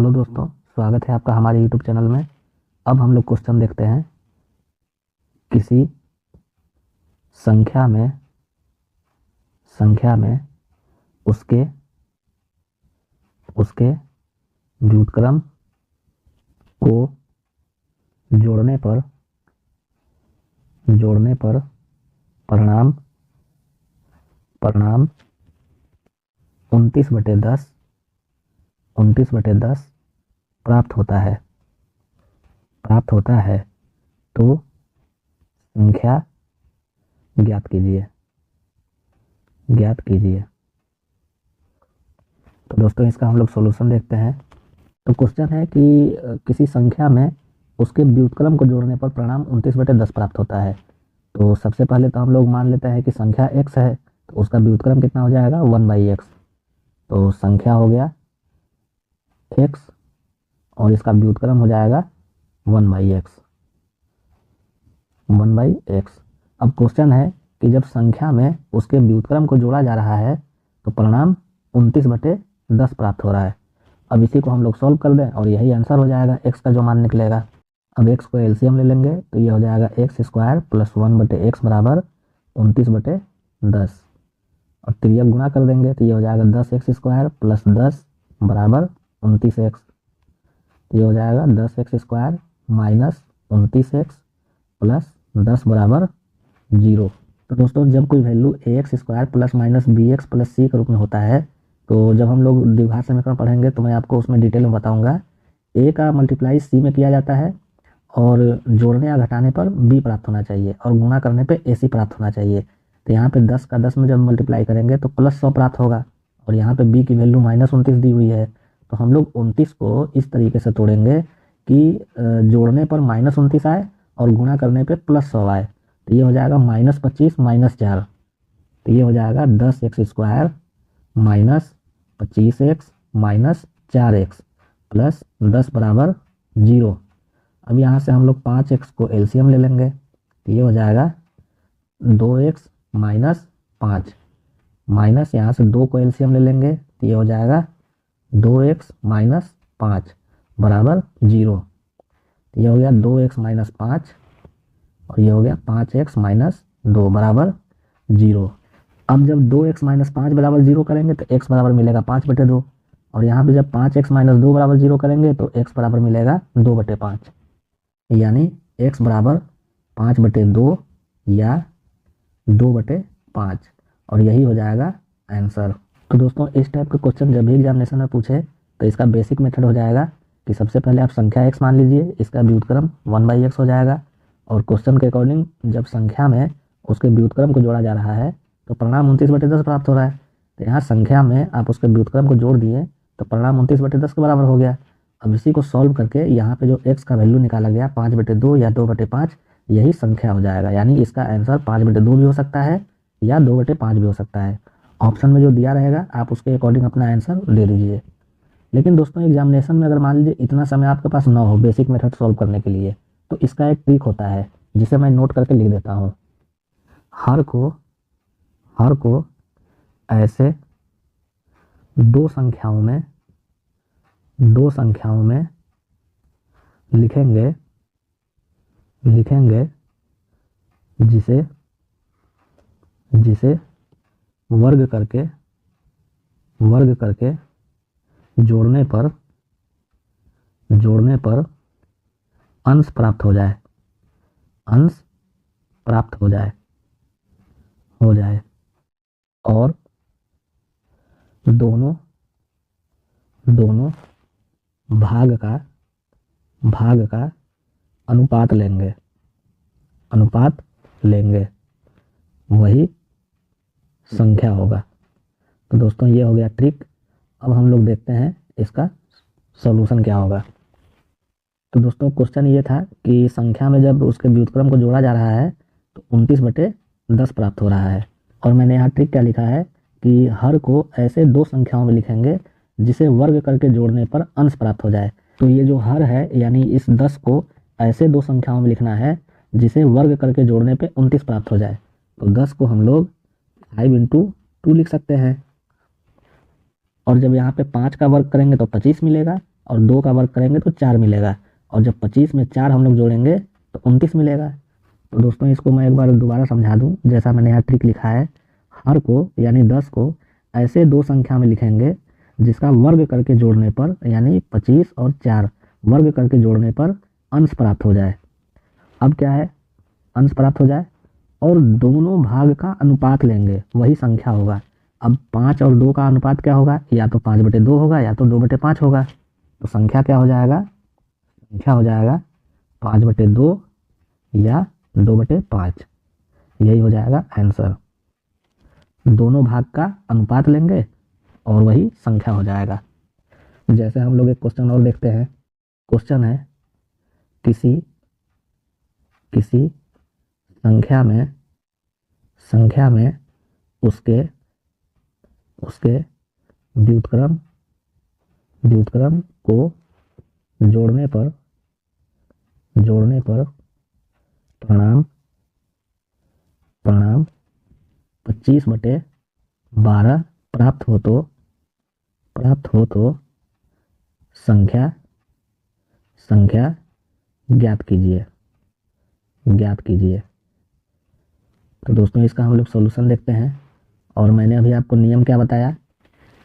Hello दोस्तों, स्वागत है आपका हमारे यूट्यूब चैनल में। अब हम लोग क्वेश्चन देखते हैं। किसी संख्या में उसके उसके व्युत्क्रम को जोड़ने पर परिणाम परिणाम 29/10 प्राप्त होता है। तो संख्या ज्ञात कीजिए। तो दोस्तों, इसका हम लोग सॉल्यूशन देखते हैं। तो क्वेश्चन है कि किसी संख्या में उसके व्युत्क्रम को जोड़ने पर परिणाम 29/10 प्राप्त होता है। तो सबसे पहले तो हम लोग मान लेते हैं कि संख्या x है, तो उसका व्युत्क्रम कितना हो जाएगा 1/x। तो संख्या हो गया x और इसका व्युत्क्रम हो जाएगा 1/x। अब क्वेश्चन है कि जब संख्या में उसके व्युत्क्रम को जोड़ा जा रहा है तो परिणाम 29/10 प्राप्त हो रहा है। अब इसी को हम लोग सॉल्व कर दें और यही आंसर हो जाएगा x का जो मान निकलेगा। अब x को एलसीएम ले लेंगे तो ये हो जाएगा x² + 1/x बराबर 29/10 और त्रियक गुणा कर देंगे तो ये हो जाएगा 10x² + 10 बराबर 29x। ये हो जाएगा 10x² - 29x + 10 बराबर 0। तो दोस्तों, जब कोई वैल्यू ax² ± bx + c के रूप में होता है तो जब हम लोग द्विघात समीकरण पढ़ेंगे तो मैं आपको उसमें डिटेल में बताऊंगा। a का मल्टीप्लाई c में किया जाता है और जोड़ने या घटाने पर b प्राप्त होना चाहिए और गुणा करने पे ac प्राप्त होना चाहिए। तो यहाँ पे 10 का 10 में जब मल्टीप्लाई करेंगे तो +100 प्राप्त होगा और यहाँ पे b की वैल्यू -29 दी हुई है। तो हम लोग 29 को इस तरीके से तोड़ेंगे कि जोड़ने पर -29 आए और गुणा करने पे +100 आए। तो ये हो जाएगा -25 - 4। तो ये हो जाएगा 10x² - 25x - 4x + 10 बराबर 0। अब यहाँ से हम लोग 5x को एलसीएम ले लेंगे तो ये हो जाएगा 2x - 5 माइनस यहाँ से 2 को एलसीएम ले लेंगे तो ये हो जाएगा 2x - 5 बराबर 0। तो ये हो गया 2x - 5 और ये हो गया 5x - 2 बराबर 0। अब जब 2x - 5 बराबर 0 करेंगे तो x बराबर मिलेगा 5/2 और यहाँ पे जब 5x - 2 बराबर 0 करेंगे तो x बराबर मिलेगा 2/5, यानी x बराबर 5/2 या 2/5 और यही हो जाएगा आंसर। तो दोस्तों, इस टाइप के क्वेश्चन जब भी एग्जामिनेशन में पूछे तो इसका बेसिक मेथड हो जाएगा कि सबसे पहले आप संख्या x मान लीजिए, इसका व्युत्क्रम 1/x हो जाएगा और क्वेश्चन के अकॉर्डिंग जब संख्या में उसके व्युत्क्रम को जोड़ा जा रहा है तो परिणाम 29/10 प्राप्त हो रहा है। तो यहाँ संख्या में आप उसके व्युत्क्रम को जोड़ दिए तो परिणाम 29/10 के बराबर हो गया। अब इसी को सॉल्व करके यहाँ पे जो x का वैल्यू निकाला गया 5/2 या 2/5, यही संख्या हो जाएगा। यानी इसका आंसर 5/2 भी हो सकता है या 2/5 भी हो सकता है। ऑप्शन में जो दिया रहेगा आप उसके अकॉर्डिंग अपना आंसर दे दीजिए। लेकिन दोस्तों, एग्जामिनेशन में अगर मान लीजिए इतना समय आपके पास ना हो बेसिक मेथड सॉल्व करने के लिए तो इसका एक ट्रिक होता है जिसे मैं नोट करके लिख देता हूँ। हर को ऐसे दो संख्याओं में लिखेंगे जिसे वर्ग करके जोड़ने पर अंश प्राप्त हो जाए और दोनों भाग का अनुपात लेंगे वही संख्या होगा। तो दोस्तों, ये हो गया ट्रिक। अब हम लोग देखते हैं इसका सॉल्यूशन क्या होगा। तो दोस्तों, क्वेश्चन ये था कि संख्या में जब उसके व्युत्क्रम को जोड़ा जा रहा है तो 29/10 प्राप्त हो रहा है और मैंने यहाँ ट्रिक क्या लिखा है कि हर को ऐसे दो संख्याओं में लिखेंगे जिसे वर्ग करके जोड़ने पर अंश प्राप्त हो जाए। तो ये जो हर है यानी इस 10 को ऐसे दो संख्याओं में लिखना है जिसे वर्ग करके जोड़ने पे 29 प्राप्त हो जाए। तो 10 को हम लोग 5 × 2 लिख सकते हैं और जब यहाँ पे 5 का वर्ग करेंगे तो 25 मिलेगा और 2 का वर्ग करेंगे तो 4 मिलेगा, और जब 25 में 4 हम लोग जोड़ेंगे तो 29 मिलेगा। तो दोस्तों इसको मैं एक बार दोबारा समझा दूं, जैसा मैंने यहाँ ट्रिक लिखा है, हर को यानी 10 को ऐसे 2 संख्या में लिखेंगे जिसका वर्ग करके जोड़ने पर, यानी 25 और 4 वर्ग करके जोड़ने पर अंश प्राप्त हो जाए। अब क्या है, अंश प्राप्त हो जाए और दोनों भाग का अनुपात लेंगे, वही संख्या होगा। अब 5 और 2 का अनुपात क्या होगा, या तो 5/2 होगा या तो 2/5 होगा। तो संख्या क्या हो जाएगा, संख्या हो जाएगा 5/2 या 2/5, यही हो जाएगा आंसर। दोनों भाग का अनुपात लेंगे और वही संख्या हो जाएगा। जैसे हम लोग एक क्वेश्चन और देखते हैं। क्वेश्चन है किसी किसी संख्या में उसके उसके व्युत्क्रम को जोड़ने पर परिणाम 25/12 प्राप्त हो तो संख्या ज्ञात कीजिए। तो दोस्तों इसका हम लोग सॉल्यूशन देखते हैं। और मैंने अभी आपको नियम क्या बताया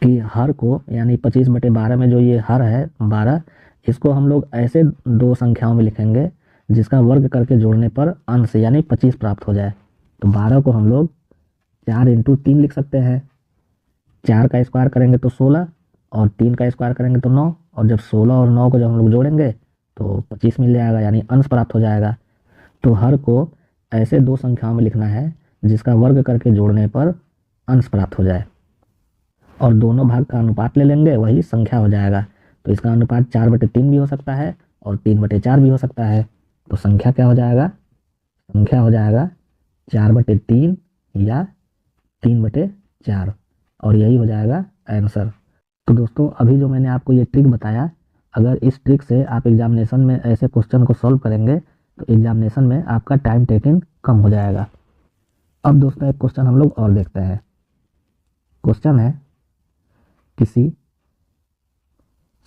कि हर को यानी 25/12 में जो ये हर है 12, इसको हम लोग ऐसे 2 संख्याओं में लिखेंगे जिसका वर्ग करके जोड़ने पर अंश यानी 25 प्राप्त हो जाए। तो 12 को हम लोग 4 × 3 लिख सकते हैं। 4 का स्क्वायर करेंगे तो 16 और 3 का स्क्वायर करेंगे तो 9, और जब 16 और 9 को जब हम लोग जोड़ेंगे तो 25 मिल जाएगा, यानी अंश प्राप्त हो जाएगा। तो हर को ऐसे 2 संख्याओं में लिखना है जिसका वर्ग करके जोड़ने पर अंश प्राप्त हो जाए, और दोनों भाग का अनुपात ले लेंगे, वही संख्या हो जाएगा। तो इसका अनुपात 4/3 भी हो सकता है और 3/4 भी हो सकता है। तो संख्या क्या हो जाएगा, संख्या हो जाएगा 4/3 या 3/4, और यही हो जाएगा आंसर। तो दोस्तों अभी जो मैंने आपको ये ट्रिक बताया, अगर इस ट्रिक से आप एग्जामिनेशन में ऐसे क्वेश्चन को सॉल्व करेंगे तो एग्जामिनेशन में आपका टाइम टेकिंग कम हो जाएगा। अब दोस्तों एक क्वेश्चन हम लोग और देखते हैं। क्वेश्चन है किसी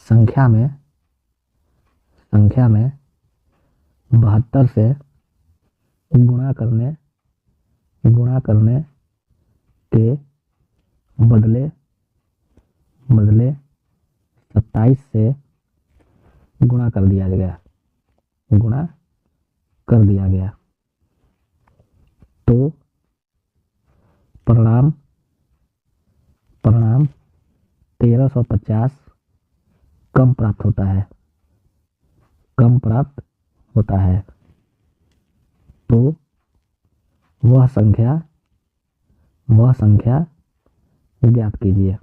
संख्या में 72 से गुणा करने के बदले 27 से गुणा कर दिया गया, तो परिणाम 1350 कम प्राप्त होता है। तो वह संख्या ज्ञात कीजिए।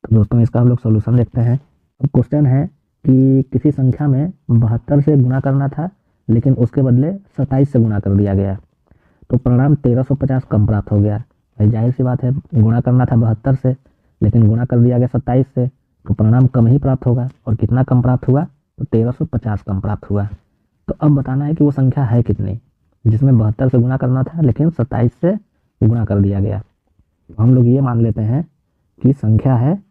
तो दोस्तों इसका हम लोग सॉल्यूशन देखते हैं। अब क्वेश्चन है कि किसी संख्या में 72 से गुणा करना था, लेकिन उसके बदले 27 से गुणा कर दिया गया, तो परिणाम 1350 कम प्राप्त हो गया। भाई जाहिर सी बात है, गुणा करना था 72 से, लेकिन गुणा कर दिया गया 27 से, तो परिणाम कम ही प्राप्त होगा। और कितना कम प्राप्त हुआ, तो 1350 कम प्राप्त हुआ। तो अब बताना है कि वो संख्या है कितनी, जिसमें 72 से गुणा करना था लेकिन 27 से गुणा कर दिया गया। तो हम लोग ये मान लेते हैं कि संख्या है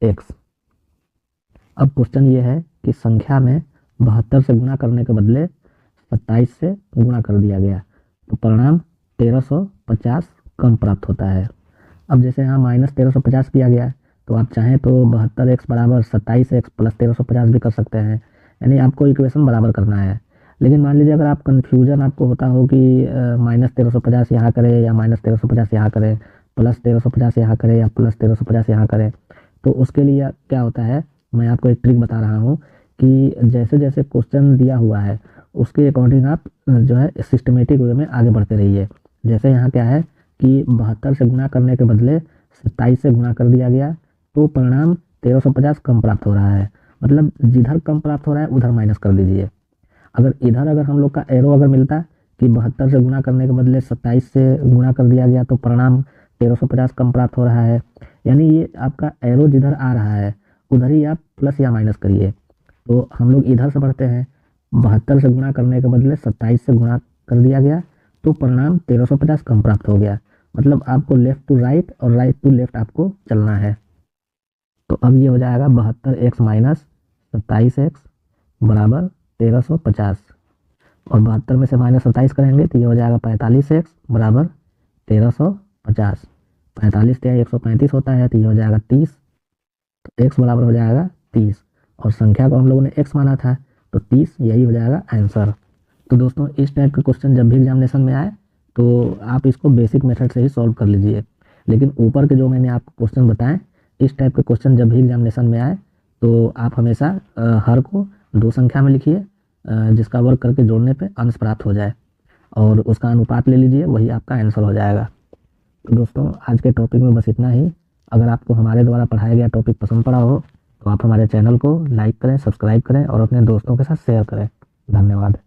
x। अब क्वेश्चन ये है कि संख्या में 72 से गुणा करने के बदले 27 से गुणा कर दिया गया, तो परिणाम 1350 कम प्राप्त होता है। अब जैसे यहाँ -1350 किया गया, तो आप चाहें तो 72x बराबर 27x प्लस 1350 भी कर सकते हैं, यानी आपको इक्वेशन बराबर करना है। लेकिन मान लीजिए अगर आप कन्फ्यूजन आपको होता हो कि -1350 यहाँ करें या -1350 यहाँ करें, प्लस 1350 यहाँ करें या प्लस 1350 यहाँ करें, तो उसके लिए क्या होता है, मैं आपको एक ट्रिक बता रहा हूँ कि जैसे जैसे क्वेश्चन दिया हुआ है उसके अकॉर्डिंग आप जो है सिस्टमेटिक वे में आगे बढ़ते रहिए। जैसे यहाँ क्या है कि 72 से गुणा करने के बदले 27 से गुणा कर दिया गया, तो परिणाम 1350 कम प्राप्त हो रहा है। मतलब जिधर कम प्राप्त हो रहा है उधर माइनस कर दीजिए। अगर हम लोग का एरो अगर मिलता कि 72 से गुणा करने के बदले 27 से गुणा कर दिया गया, तो परिणाम 1350 कम प्राप्त हो रहा है, यानी ये आपका एरो जिधर आ रहा है उधर ही आप प्लस या माइनस करिए। तो हम लोग इधर से बढ़ते हैं, 72 से गुणा करने के बदले 27 से गुणा कर दिया गया, तो परिणाम 1350 कम प्राप्त हो गया। मतलब आपको लेफ्ट टू राइट और राइट टू लेफ्ट आपको चलना है। तो अब ये हो जाएगा 72x माइनस 27x बराबर 1350, और 72 में से माइनस 27 करेंगे तो ये हो जाएगा 45x बराबर 1350। 45 या 135 होता है तो ये हो जाएगा 30, तो x बराबर हो जाएगा 30, और संख्या को हम लोगों ने x माना था तो 30 यही हो जाएगा आंसर। तो दोस्तों इस टाइप के क्वेश्चन जब भी एग्जामिनेशन में आए तो आप इसको बेसिक मेथड से ही सॉल्व कर लीजिए, लेकिन ऊपर के जो मैंने आपको क्वेश्चन बताएं इस टाइप के क्वेश्चन जब भी एग्जामिनेशन में आए तो आप हमेशा हर को 2 संख्या में लिखिए, जिसका वर्ग करके जोड़ने पे अंश प्राप्त हो जाए, और उसका अनुपात ले लीजिए, वही आपका आंसर हो जाएगा। तो दोस्तों आज के टॉपिक में बस इतना ही। अगर आपको हमारे द्वारा पढ़ाया गया टॉपिक पसंद पड़ा हो तो आप हमारे चैनल को लाइक करें, सब्सक्राइब करें और अपने दोस्तों के साथ शेयर करें। धन्यवाद।